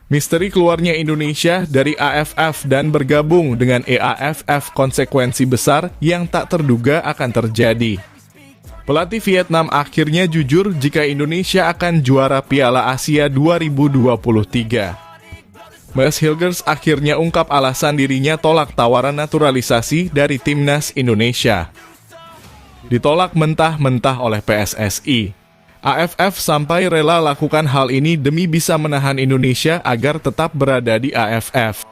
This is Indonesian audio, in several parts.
Misteri keluarnya Indonesia dari AFF dan bergabung dengan EAFF, konsekuensi besar yang tak terduga akan terjadi. Pelatih Vietnam akhirnya jujur jika Indonesia akan juara Piala Asia 2023. Mas Hilgers akhirnya ungkap alasan dirinya tolak tawaran naturalisasi dari timnas Indonesia. Ditolak mentah-mentah oleh PSSI. AFF sampai rela lakukan hal ini demi bisa menahan Indonesia agar tetap berada di AFF.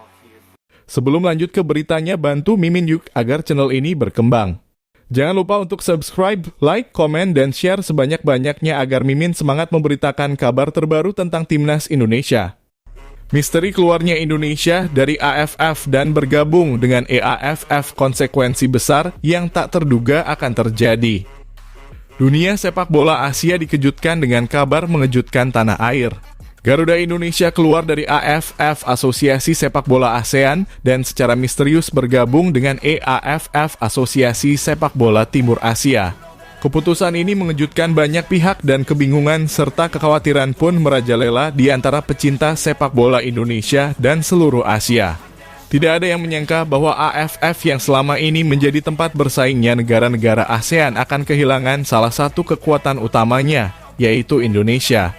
Sebelum lanjut ke beritanya, bantu Mimin Yuk agar channel ini berkembang. Jangan lupa untuk subscribe, like, komen, dan share sebanyak-banyaknya agar Mimin semangat memberitakan kabar terbaru tentang timnas Indonesia. Misteri keluarnya Indonesia dari AFF dan bergabung dengan EAFF, konsekuensi besar yang tak terduga akan terjadi. Dunia sepak bola Asia dikejutkan dengan kabar mengejutkan tanah air. Garuda Indonesia keluar dari AFF, Asosiasi Sepak Bola ASEAN, dan secara misterius bergabung dengan EAFF, Asosiasi Sepak Bola Timur Asia. Keputusan ini mengejutkan banyak pihak dan kebingungan serta kekhawatiran pun merajalela di antara pecinta sepak bola Indonesia dan seluruh Asia. Tidak ada yang menyangka bahwa AFF yang selama ini menjadi tempat bersaingnya negara-negara ASEAN akan kehilangan salah satu kekuatan utamanya, yaitu Indonesia.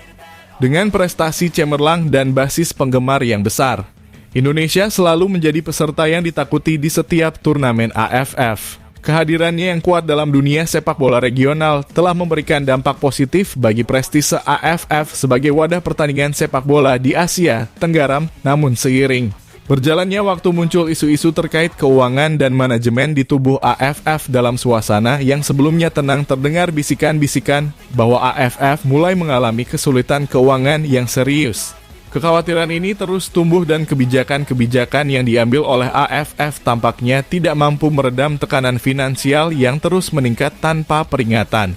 Dengan prestasi cemerlang dan basis penggemar yang besar, Indonesia selalu menjadi peserta yang ditakuti di setiap turnamen AFF. Kehadirannya yang kuat dalam dunia sepak bola regional telah memberikan dampak positif bagi prestise AFF sebagai wadah pertandingan sepak bola di Asia Tenggara. Namun seiring berjalannya waktu, muncul isu-isu terkait keuangan dan manajemen di tubuh AFF. Dalam suasana yang sebelumnya tenang, terdengar bisikan-bisikan bahwa AFF mulai mengalami kesulitan keuangan yang serius. Kekhawatiran ini terus tumbuh dan kebijakan-kebijakan yang diambil oleh AFF tampaknya tidak mampu meredam tekanan finansial yang terus meningkat tanpa peringatan.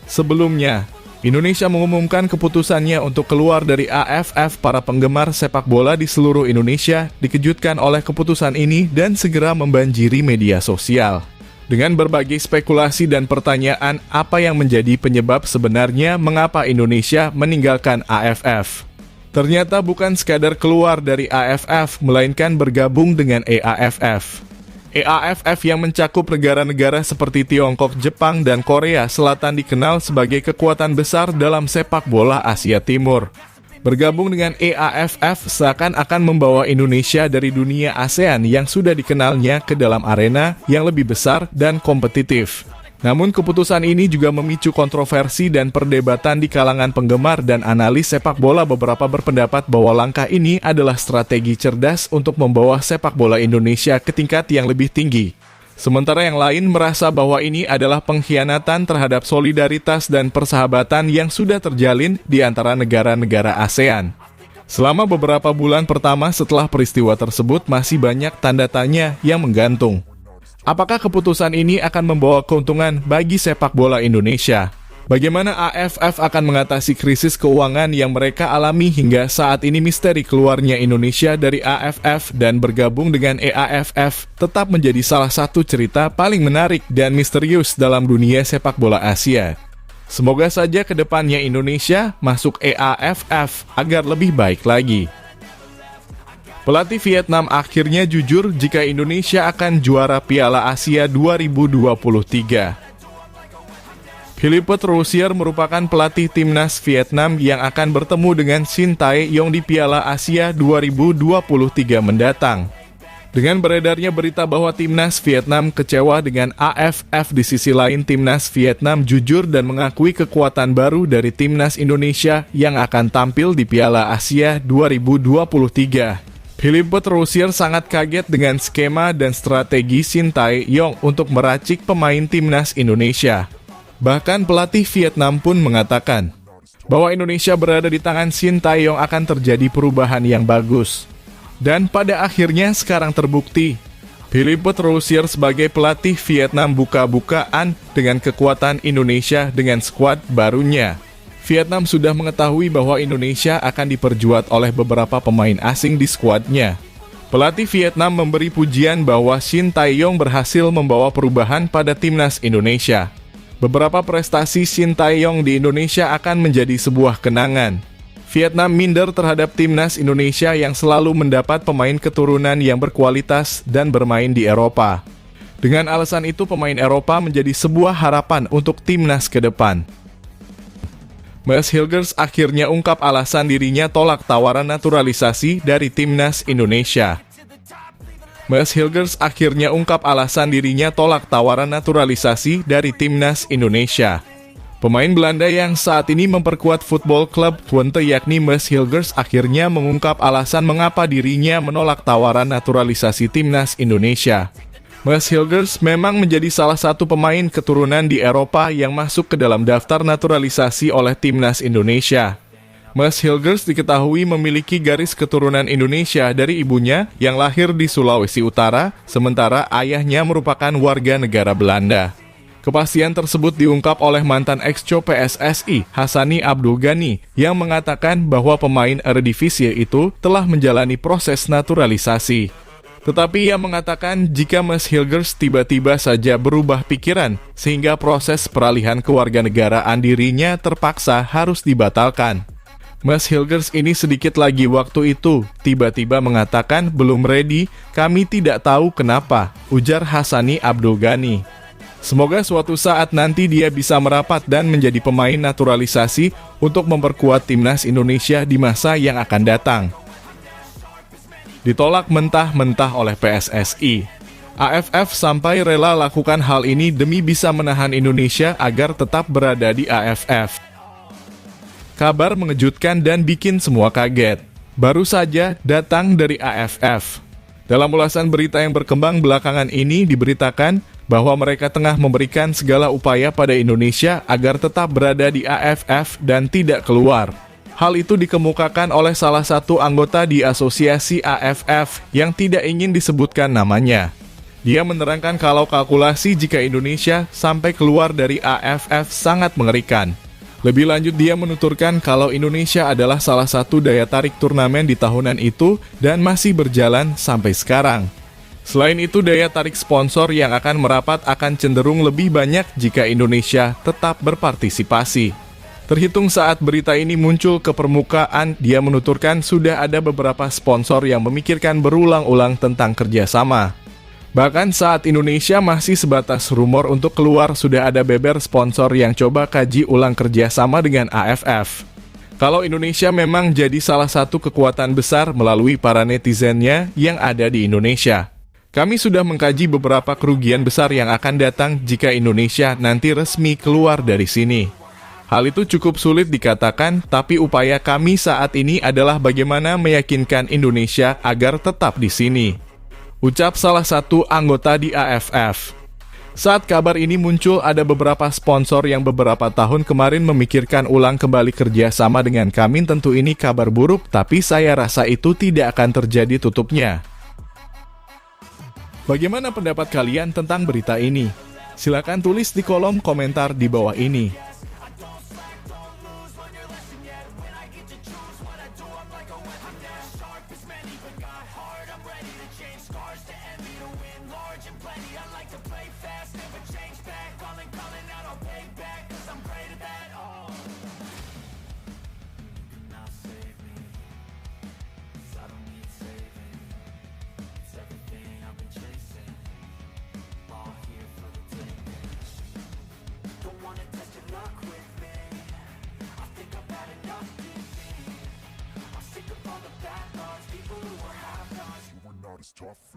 Sebelumnya, Indonesia mengumumkan keputusannya untuk keluar dari AFF. Para penggemar sepak bola di seluruh Indonesia dikejutkan oleh keputusan ini dan segera membanjiri media sosial dengan berbagai spekulasi dan pertanyaan apa yang menjadi penyebab sebenarnya mengapa Indonesia meninggalkan AFF. Ternyata bukan sekadar keluar dari AFF, melainkan bergabung dengan EAFF. EAFF yang mencakup negara-negara seperti Tiongkok, Jepang, dan Korea Selatan dikenal sebagai kekuatan besar dalam sepak bola Asia Timur. Bergabung dengan EAFF seakan akan membawa Indonesia dari dunia ASEAN yang sudah dikenalnya ke dalam arena yang lebih besar dan kompetitif. Namun keputusan ini juga memicu kontroversi dan perdebatan di kalangan penggemar dan analis sepak bola. Beberapa berpendapat bahwa langkah ini adalah strategi cerdas untuk membawa sepak bola Indonesia ke tingkat yang lebih tinggi. Sementara yang lain merasa bahwa ini adalah pengkhianatan terhadap solidaritas dan persahabatan yang sudah terjalin di antara negara-negara ASEAN. Selama beberapa bulan pertama setelah peristiwa tersebut, masih banyak tanda tanya yang menggantung. Apakah keputusan ini akan membawa keuntungan bagi sepak bola Indonesia? Bagaimana AFF akan mengatasi krisis keuangan yang mereka alami hingga saat ini? Misteri keluarnya Indonesia dari AFF dan bergabung dengan EAFF tetap menjadi salah satu cerita paling menarik dan misterius dalam dunia sepak bola Asia. Semoga saja ke depannya Indonesia masuk EAFF agar lebih baik lagi. Pelatih Vietnam akhirnya jujur jika Indonesia akan juara Piala Asia 2023. Philippe Troussier merupakan pelatih timnas Vietnam yang akan bertemu dengan Shin Tae-yong di Piala Asia 2023 mendatang. Dengan beredarnya berita bahwa timnas Vietnam kecewa dengan AFF, di sisi lain timnas Vietnam jujur dan mengakui kekuatan baru dari timnas Indonesia yang akan tampil di Piala Asia 2023. Philippe Troussier sangat kaget dengan skema dan strategi Shin Tae-yong untuk meracik pemain timnas Indonesia. Bahkan pelatih Vietnam pun mengatakan bahwa Indonesia berada di tangan Shin Tae-yong akan terjadi perubahan yang bagus. Dan pada akhirnya sekarang terbukti, Philippe Troussier sebagai pelatih Vietnam buka-bukaan dengan kekuatan Indonesia dengan skuad barunya. Vietnam sudah mengetahui bahwa Indonesia akan diperjuat oleh beberapa pemain asing di skuadnya. Pelatih Vietnam memberi pujian bahwa Shin Tae-yong berhasil membawa perubahan pada timnas Indonesia. Beberapa prestasi Shin Tae-yong di Indonesia akan menjadi sebuah kenangan. Vietnam minder terhadap timnas Indonesia yang selalu mendapat pemain keturunan yang berkualitas dan bermain di Eropa. Dengan alasan itu, pemain Eropa menjadi sebuah harapan untuk timnas ke depan. Maes Hilgers akhirnya ungkap alasan dirinya tolak tawaran naturalisasi dari timnas Indonesia. Maes Hilgers akhirnya ungkap alasan dirinya tolak tawaran naturalisasi dari timnas Indonesia. Pemain Belanda yang saat ini memperkuat Football Club Twente yakni Maes Hilgers akhirnya mengungkap alasan mengapa dirinya menolak tawaran naturalisasi timnas Indonesia. Maes Hilgers memang menjadi salah satu pemain keturunan di Eropa yang masuk ke dalam daftar naturalisasi oleh timnas Indonesia. Maes Hilgers diketahui memiliki garis keturunan Indonesia dari ibunya yang lahir di Sulawesi Utara, sementara ayahnya merupakan warga negara Belanda. Kepastian tersebut diungkap oleh mantan ex-co PSSI, Hassani Abdul Ghani, yang mengatakan bahwa pemain Eredivisie itu telah menjalani proses naturalisasi. Tetapi ia mengatakan jika Maes Hilgers tiba-tiba saja berubah pikiran, sehingga proses peralihan kewarganegaraan dirinya terpaksa harus dibatalkan. Maes Hilgers ini sedikit lagi waktu itu, tiba-tiba mengatakan belum ready, kami tidak tahu kenapa, ujar Hassani Abdul Ghani. Semoga suatu saat nanti dia bisa merapat dan menjadi pemain naturalisasi untuk memperkuat timnas Indonesia di masa yang akan datang. Ditolak mentah-mentah oleh PSSI. AFF sampai rela lakukan hal ini demi bisa menahan Indonesia agar tetap berada di AFF. Kabar mengejutkan dan bikin semua kaget. Baru saja datang dari AFF. Dalam ulasan berita yang berkembang belakangan ini diberitakan bahwa mereka tengah memberikan segala upaya pada Indonesia agar tetap berada di AFF dan tidak keluar. Hal itu dikemukakan oleh salah satu anggota di asosiasi AFF yang tidak ingin disebutkan namanya. Dia menerangkan kalau kalkulasi jika Indonesia sampai keluar dari AFF sangat mengerikan. Lebih lanjut, dia menuturkan kalau Indonesia adalah salah satu daya tarik turnamen di tahunan itu dan masih berjalan sampai sekarang. Selain itu, daya tarik sponsor yang akan merapat akan cenderung lebih banyak jika Indonesia tetap berpartisipasi. Terhitung saat berita ini muncul ke permukaan, dia menuturkan sudah ada beberapa sponsor yang memikirkan berulang-ulang tentang kerjasama. Bahkan saat Indonesia masih sebatas rumor untuk keluar, sudah ada beber sponsor yang coba kaji ulang kerjasama dengan AFF. Kalau Indonesia memang jadi salah satu kekuatan besar melalui para netizennya yang ada di Indonesia. Kami sudah mengkaji beberapa kerugian besar yang akan datang jika Indonesia nanti resmi keluar dari sini. Hal itu cukup sulit dikatakan, tapi upaya kami saat ini adalah bagaimana meyakinkan Indonesia agar tetap di sini. Ucap salah satu anggota di AFF. Saat kabar ini muncul, ada beberapa sponsor yang beberapa tahun kemarin memikirkan ulang kembali kerjasama dengan kami. Tentu ini kabar buruk, tapi saya rasa itu tidak akan terjadi tutupnya. Bagaimana pendapat kalian tentang berita ini? Silakan tulis di kolom komentar di bawah ini. Tough.